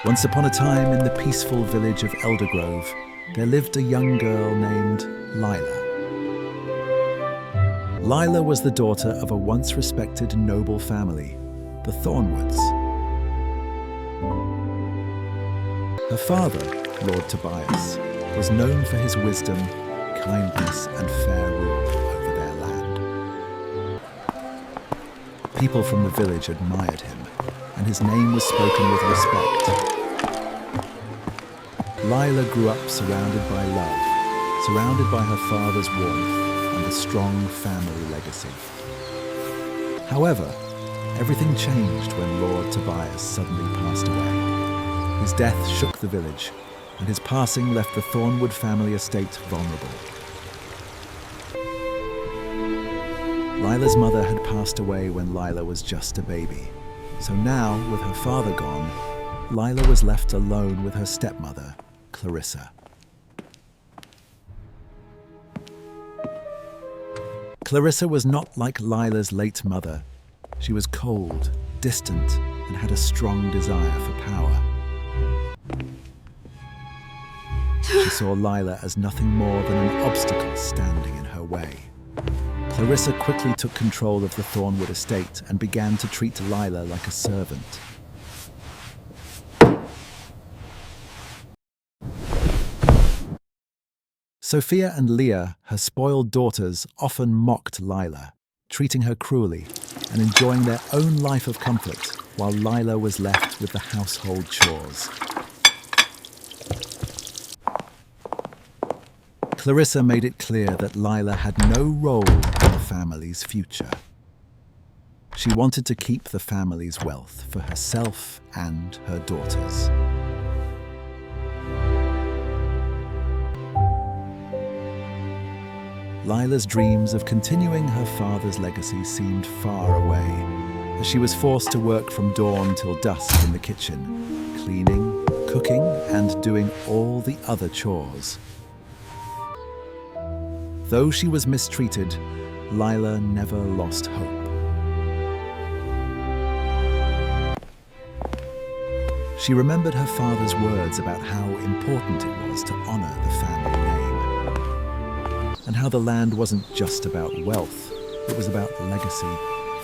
Once upon a time in the peaceful village of Eldergrove, there lived a young girl named Lila. Lila was the daughter of a once respected noble family, the Thornwoods. Her father, Lord Tobias, was known for his wisdom, kindness, and fair rule over their land. People from the village admired him, and his name was spoken with respect. Lila grew up surrounded by love, surrounded by her father's warmth and a strong family legacy. However, everything changed when Lord Tobias suddenly passed away. His death shook the village, and his passing left the Thornwood family estate vulnerable. Lila's mother had passed away when Lila was just a baby. So now, with her father gone, Lila was left alone with her stepmother, Clarissa. Clarissa was not like Lila's late mother. She was cold, distant, and had a strong desire for power. She saw Lila as nothing more than an obstacle standing in her way. Clarissa quickly took control of the Thornwood estate and began to treat Lila like a servant. Sophia and Leah, her spoiled daughters, often mocked Lila, treating her cruelly and enjoying their own life of comfort while Lila was left with the household chores. Clarissa made it clear that Lila had no role in the family's future. She wanted to keep the family's wealth for herself and her daughters. Lila's dreams of continuing her father's legacy seemed far away, as she was forced to work from dawn till dusk in the kitchen, cleaning, cooking, and doing all the other chores. Though she was mistreated, Lila never lost hope. She remembered her father's words about how important it was to honor the family name, and how the land wasn't just about wealth, it was about legacy,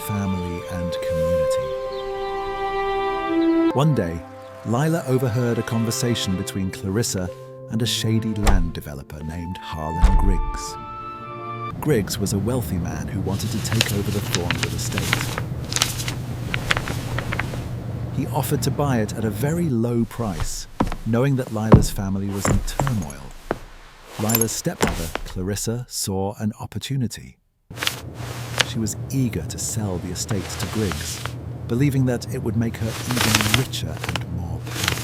family, and community. One day, Lila overheard a conversation between Clarissa and a shady land developer named Harlan Griggs. Griggs was a wealthy man who wanted to take over the Thornwood estate. He offered to buy it at a very low price, knowing that Lila's family was in turmoil. Lila's stepmother, Clarissa, saw an opportunity. She was eager to sell the estate to Griggs, believing that it would make her even richer and more powerful.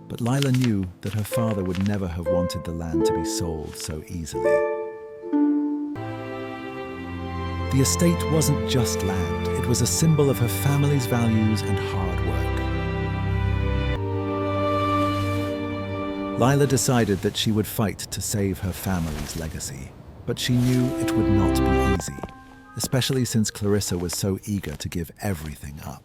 But Lila knew that her father would never have wanted the land to be sold so easily. The estate wasn't just land, it was a symbol of her family's values and hard work. Lila decided that she would fight to save her family's legacy, but she knew it would not be easy, especially since Clarissa was so eager to give everything up.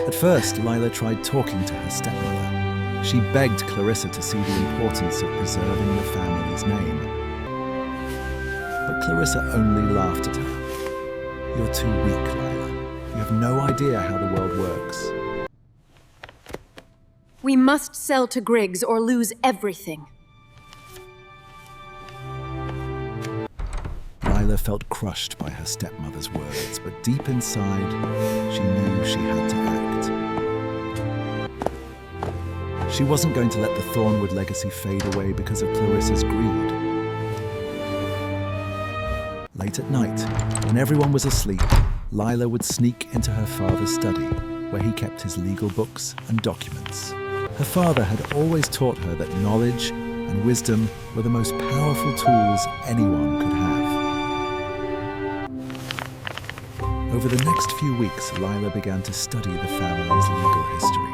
At first, Lila tried talking to her stepmother. She begged Clarissa to see the importance of preserving the family's name. But Clarissa only laughed at her. "You're too weak, Lila. You have no idea how the world works." We must sell to Griggs or lose everything. Lila felt crushed by her stepmother's words, but deep inside, she knew she had to act. She wasn't going to let the Thornwood legacy fade away because of Clarissa's greed. Late at night, when everyone was asleep, Lila would sneak into her father's study, where he kept his legal books and documents. Her father had always taught her that knowledge and wisdom were the most powerful tools anyone could have. Over the next few weeks, Lila began to study the family's legal history.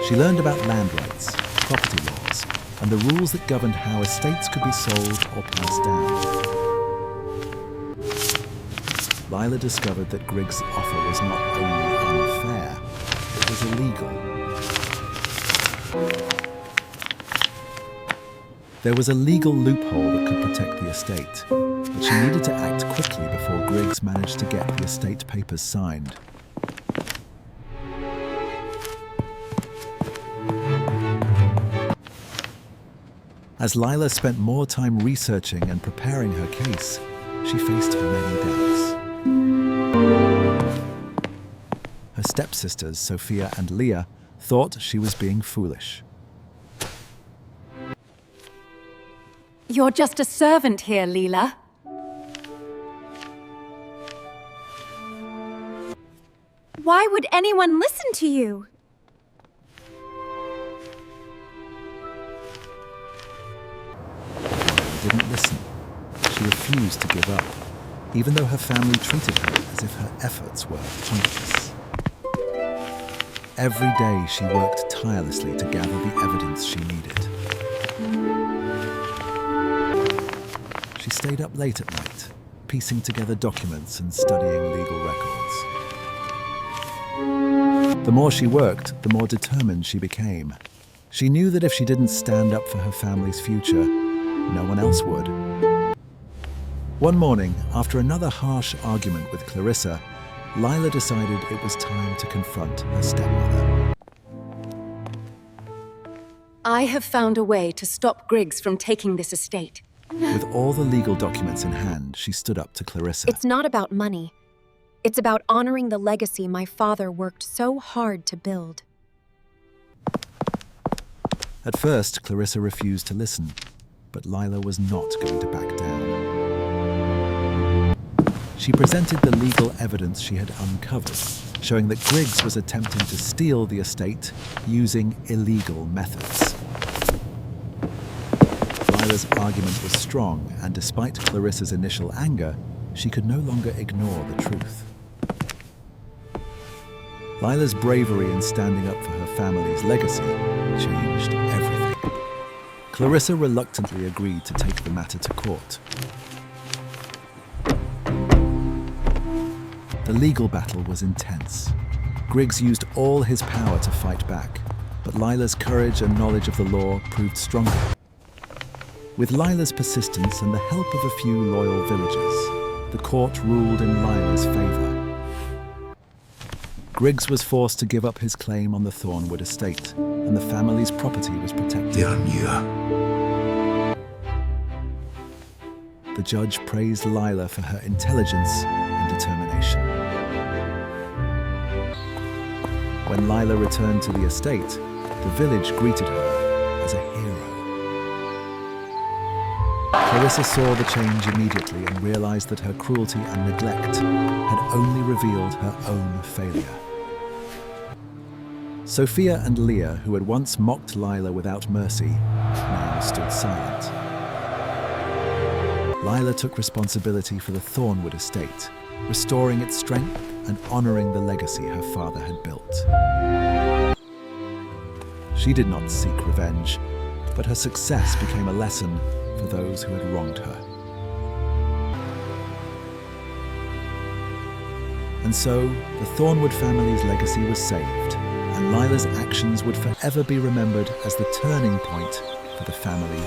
She learned about land rights, property laws, and the rules that governed how estates could be sold or passed down. Lila discovered that Griggs' offer was not only unfair, it was illegal. There was a legal loophole that could protect the estate, but she needed to act quickly before Griggs managed to get the estate papers signed. As Lila spent more time researching and preparing her case, she faced many doubts. Her stepsisters, Sophia and Leah, thought she was being foolish. You're just a servant here, Lila. Why would anyone listen to you? She didn't listen. She refused to give up, even though her family treated her as if her efforts were pointless. Every day she worked tirelessly to gather the evidence she needed. She stayed up late at night, piecing together documents and studying legal records. The more she worked, the more determined she became. She knew that if she didn't stand up for her family's future, no one else would. One morning, after another harsh argument with Clarissa, Lila decided it was time to confront her stepmother. I have found a way to stop Griggs from taking this estate. With all the legal documents in hand, she stood up to Clarissa. It's not about money. It's about honoring the legacy my father worked so hard to build. At first, Clarissa refused to listen, but Lila was not going to back down. She presented the legal evidence she had uncovered, showing that Griggs was attempting to steal the estate using illegal methods. Lila's argument was strong, and despite Clarissa's initial anger, she could no longer ignore the truth. Lila's bravery in standing up for her family's legacy changed everything. Clarissa reluctantly agreed to take the matter to court. The legal battle was intense. Griggs used all his power to fight back, but Lila's courage and knowledge of the law proved stronger. With Lila's persistence and the help of a few loyal villagers, the court ruled in Lila's favor. Griggs was forced to give up his claim on the Thornwood estate, and the family's property was protected. The judge praised Lila for her intelligence and determination. When Lila returned to the estate, the village greeted her as a hero. Clarissa saw the change immediately and realized that her cruelty and neglect had only revealed her own failure. Sophia and Leah, who had once mocked Lila without mercy, now stood silent. Lila took responsibility for the Thornwood estate, restoring its strength and honoring the legacy her father had built. She did not seek revenge, but her success became a lesson for those who had wronged her. And so, the Thornwood family's legacy was saved, and Lila's actions would forever be remembered as the turning point for the family